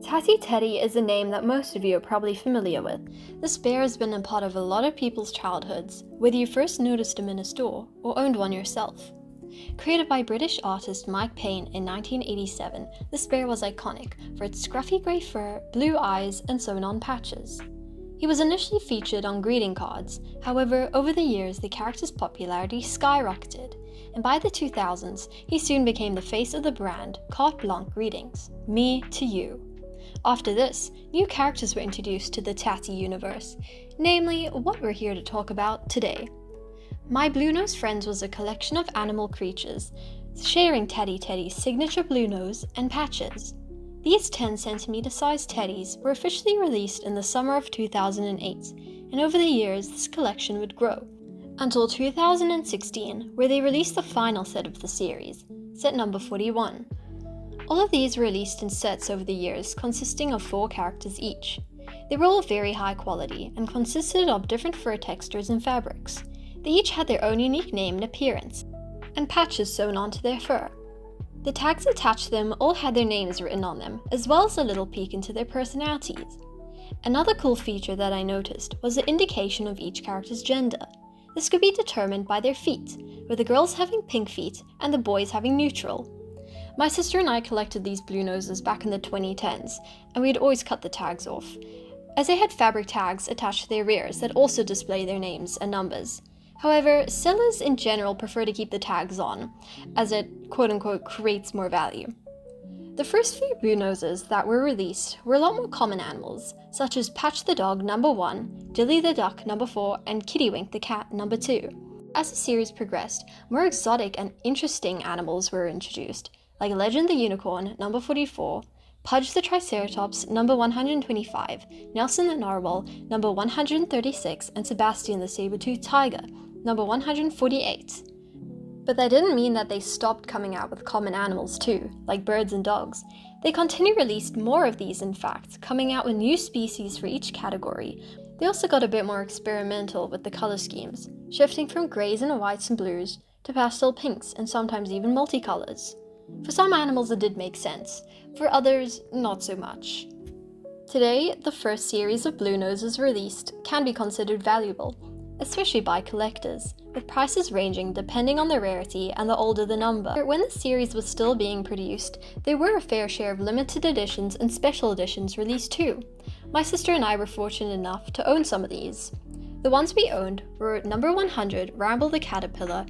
Tatty Teddy is a name that most of you are probably familiar with. This bear has been a part of a lot of people's childhoods, whether you first noticed him in a store or owned one yourself. Created by British artist Mike Payne in 1987, this bear was iconic for its scruffy grey fur, blue eyes, and sewn-on patches. He was initially featured on greeting cards, however, over the years the character's popularity skyrocketed, and by the 2000s, he soon became the face of the brand Carte Blanche Greetings, me to you. After this, new characters were introduced to the Tatty universe, namely what we're here to talk about today. My Blue Nose Friends was a collection of animal creatures, sharing Tatty Teddy's signature blue nose and patches. These 10cm sized teddies were officially released in the summer of 2008, and over the years this collection would grow, until 2016, where they released the final set of the series, set number 41. All of these were released in sets over the years, consisting of 4 characters each. They were all very high quality and consisted of different fur textures and fabrics. They each had their own unique name and appearance, and patches sewn onto their fur. The tags attached to them all had their names written on them, as well as a little peek into their personalities. Another cool feature that I noticed was the indication of each character's gender. This could be determined by their feet, with the girls having pink feet and the boys having neutral. My sister and I collected these blue noses back in the 2010s, and we'd always cut the tags off, as they had fabric tags attached to their rears that also display their names and numbers. However, sellers in general prefer to keep the tags on, as it quote-unquote creates more value. The first few blue noses that were released were a lot more common animals, such as Patch the dog number 1, Dilly the duck number 4, and Kittywink the cat number 2. As the series progressed, more exotic and interesting animals were introduced, like Legend the unicorn number 44, Pudge the triceratops number 125, Nelson the narwhal number 136, and Sebastian the saber-toothed tiger number 148. But that didn't mean that they stopped coming out with common animals too, like birds and dogs. They continued to release more of these, in fact, coming out with new species for each category. They also got a bit more experimental with the color schemes, shifting from greys and whites and blues to pastel pinks and sometimes even multicolors. For some animals it did make sense, for others not so much. Today, the first series of blue noses released can be considered valuable, especially by collectors, with prices ranging depending on the rarity and the older the number. When the series was still being produced, there were a fair share of limited editions and special editions released too. My sister and I were fortunate enough to own some of these. The ones we owned were number 100, Ramble the Caterpillar,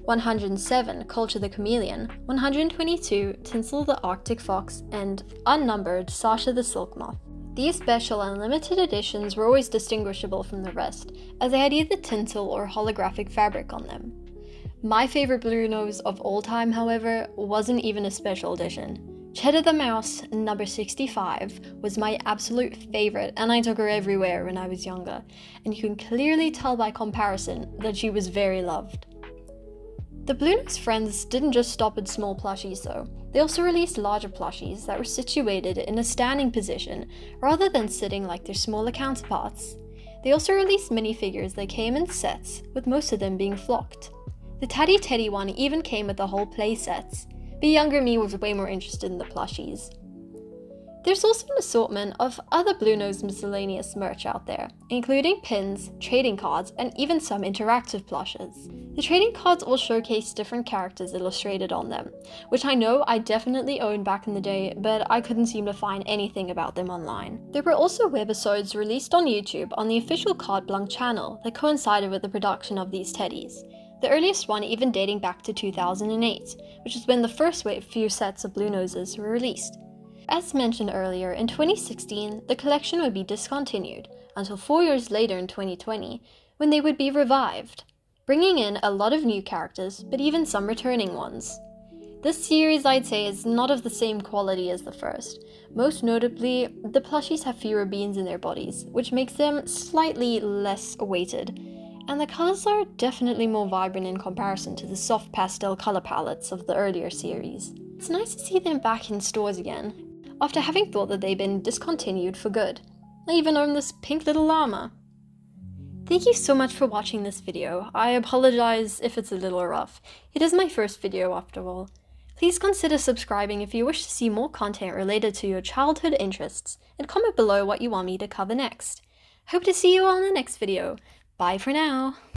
107, Culture the Chameleon, 122, Tinsel the Arctic Fox, and unnumbered, Sasha the Silk Moth. These special and limited editions were always distinguishable from the rest, as they had either tinsel or holographic fabric on them. My favorite blue nose of all time, however, wasn't even a special edition. Cheddar the Mouse, number 65, was my absolute favorite, and I took her everywhere when I was younger, and you can clearly tell by comparison that she was very loved. The Blue Nose Friends didn't just stop at small plushies though. They also released larger plushies that were situated in a standing position rather than sitting like their smaller counterparts. They also released minifigures that came in sets, with most of them being flocked. The Tatty Teddy one even came with the whole play sets, but younger me was way more interested in the plushies. There's also an assortment of other Blue Nose miscellaneous merch out there, including pins, trading cards, and even some interactive plushes. The trading cards all showcase different characters illustrated on them, which I know I definitely owned back in the day, but I couldn't seem to find anything about them online. There were also webisodes released on YouTube on the official Carte Blanche channel that coincided with the production of these teddies. The earliest one even dating back to 2008, which is when the first few sets of Blue Noses were released. As mentioned earlier, in 2016, the collection would be discontinued until 4 years later in 2020, when they would be revived, bringing in a lot of new characters, but even some returning ones. This series, I'd say, is not of the same quality as the first. Most notably, the plushies have fewer beans in their bodies, which makes them slightly less weighted, and the colors are definitely more vibrant in comparison to the soft pastel color palettes of the earlier series. It's nice to see them back in stores again, after having thought that they'd been discontinued for good. I even own this pink little llama. Thank you so much for watching this video. I apologize if it's a little rough. It is my first video after all. Please consider subscribing if you wish to see more content related to your childhood interests, and comment below what you want me to cover next. Hope to see you all in the next video. Bye for now!